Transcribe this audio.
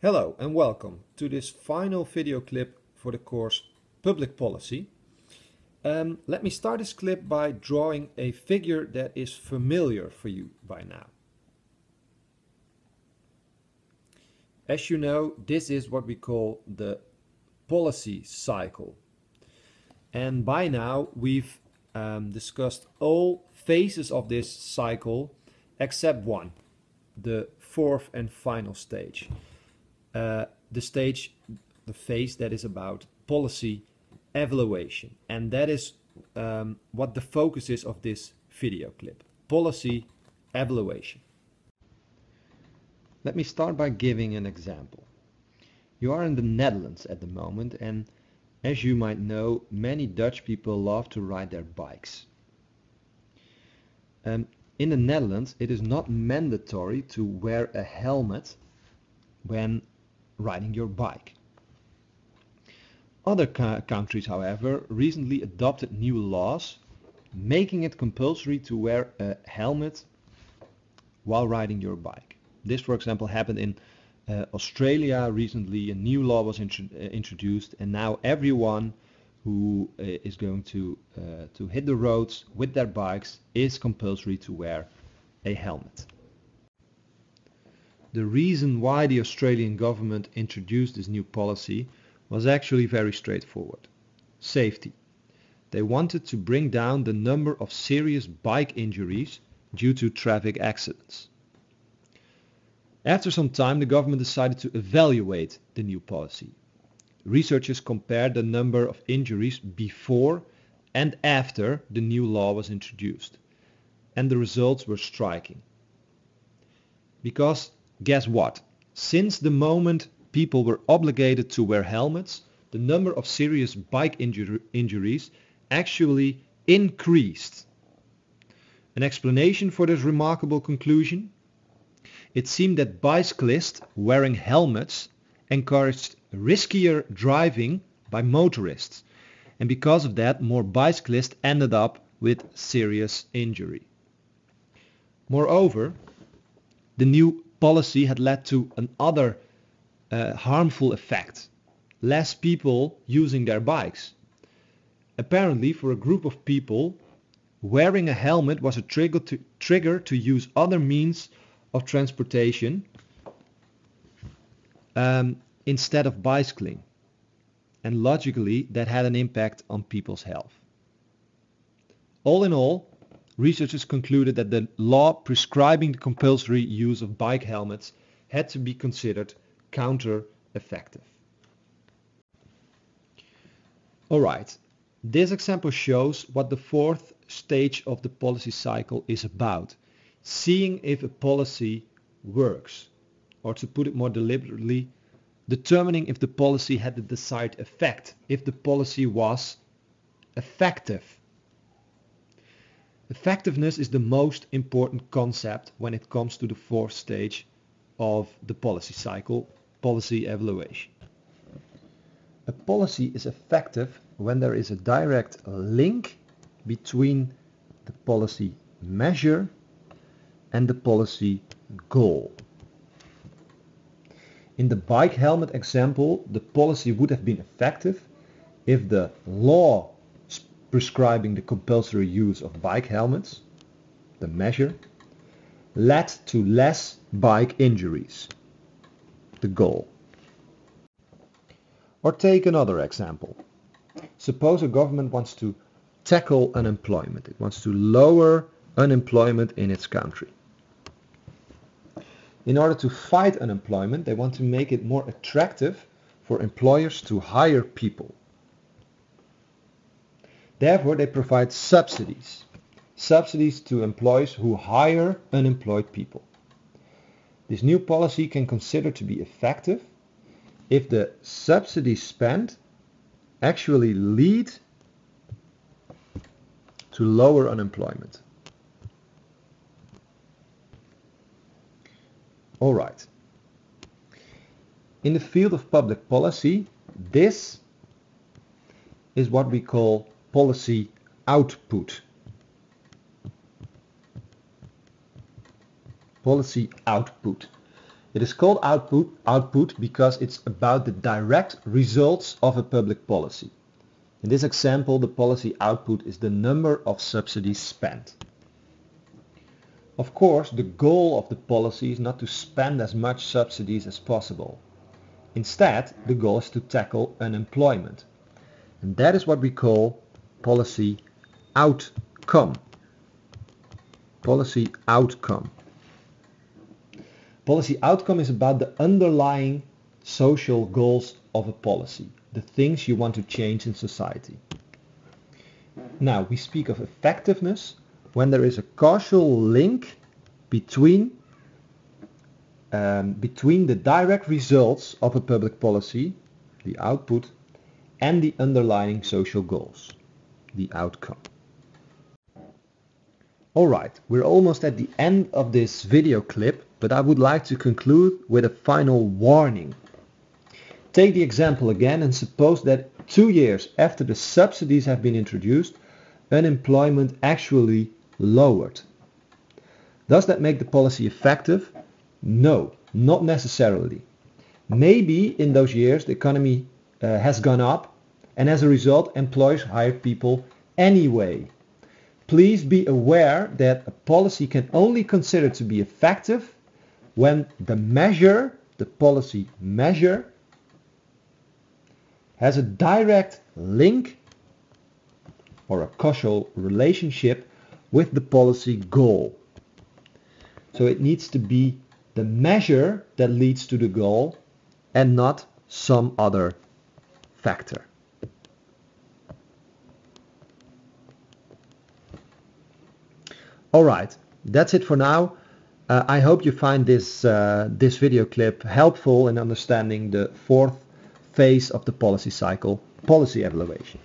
Hello and welcome to this final video clip for the course Public Policy. Let me start this clip by drawing a figure that is familiar for you by now. As you know, this is what we call the policy cycle. And by now we've discussed all phases of this cycle except one, the fourth and final stage. The phase that is about policy evaluation. And that is what the focus is of this video clip, policy evaluation. Let me start by giving an example. You are in the Netherlands at the moment, and as you might know, many Dutch people love to ride their bikes. In the Netherlands, it is not mandatory to wear a helmet when riding your bike. Other countries, however, recently adopted new laws making it compulsory to wear a helmet while riding your bike. This, for example, happened in Australia recently. A new law was introduced, and now everyone who is going to hit the roads with their bikes is compulsory to wear a helmet. The reason why the Australian government introduced this new policy was actually very straightforward. Safety. They wanted to bring down the number of serious bike injuries due to traffic accidents. After some time, the government decided to evaluate the new policy. Researchers compared the number of injuries before and after the new law was introduced, and the results were striking. Because guess what? Since the moment people were obligated to wear helmets, the number of serious bike injuries actually increased. An explanation for this remarkable conclusion? It seemed that bicyclists wearing helmets encouraged riskier driving by motorists, and because of that, more bicyclists ended up with serious injury. Moreover, the new policy had led to another harmful effect. Less people using their bikes. Apparently, for a group of people, wearing a helmet was a trigger to use other means of transportation instead of bicycling. And logically, that had an impact on people's health. All in all, researchers concluded that the law prescribing the compulsory use of bike helmets had to be considered counter-effective. Alright, this example shows what the fourth stage of the policy cycle is about, seeing if a policy works, or to put it more deliberately, determining if the policy had the desired effect, if the policy was effective. Effectiveness is the most important concept when it comes to the fourth stage of the policy cycle, policy evaluation. A policy is effective when there is a direct link between the policy measure and the policy goal. In the bike helmet example, the policy would have been effective if the law prescribing the compulsory use of bike helmets, the measure, led to less bike injuries, the goal. Or take another example. Suppose a government wants to tackle unemployment. It wants to lower unemployment in its country. In order to fight unemployment, they want to make it more attractive for employers to hire people. Therefore, they provide subsidies to employers who hire unemployed people. This new policy can consider to be effective if the subsidies spent actually lead to lower unemployment. All right. In the field of public policy, this is what we call policy output. Policy output. It is called output because it's about the direct results of a public policy. In this example, the policy output is the number of subsidies spent. Of course, the goal of the policy is not to spend as much subsidies as possible. Instead, the goal is to tackle unemployment. And that is what we call policy outcome. Policy outcome. Policy outcome is about the underlying social goals of a policy, the things you want to change in society. Now, we speak of effectiveness when there is a causal link between the direct results of a public policy, the output, and the underlying social goals, the outcome. Alright, we're almost at the end of this video clip, but I would like to conclude with a final warning. Take the example again and suppose that 2 years after the subsidies have been introduced, unemployment actually lowered. Does that make the policy effective? No, not necessarily. Maybe in those years the economy has gone up and as a result employers hire people anyway. Please be aware that a policy can only consider to be effective when the policy measure, has a direct link or a causal relationship with the policy goal. So it needs to be the measure that leads to the goal and not some other factor. Alright, that's it for now. I hope you find this video clip helpful in understanding the fourth phase of the policy cycle, policy evaluation.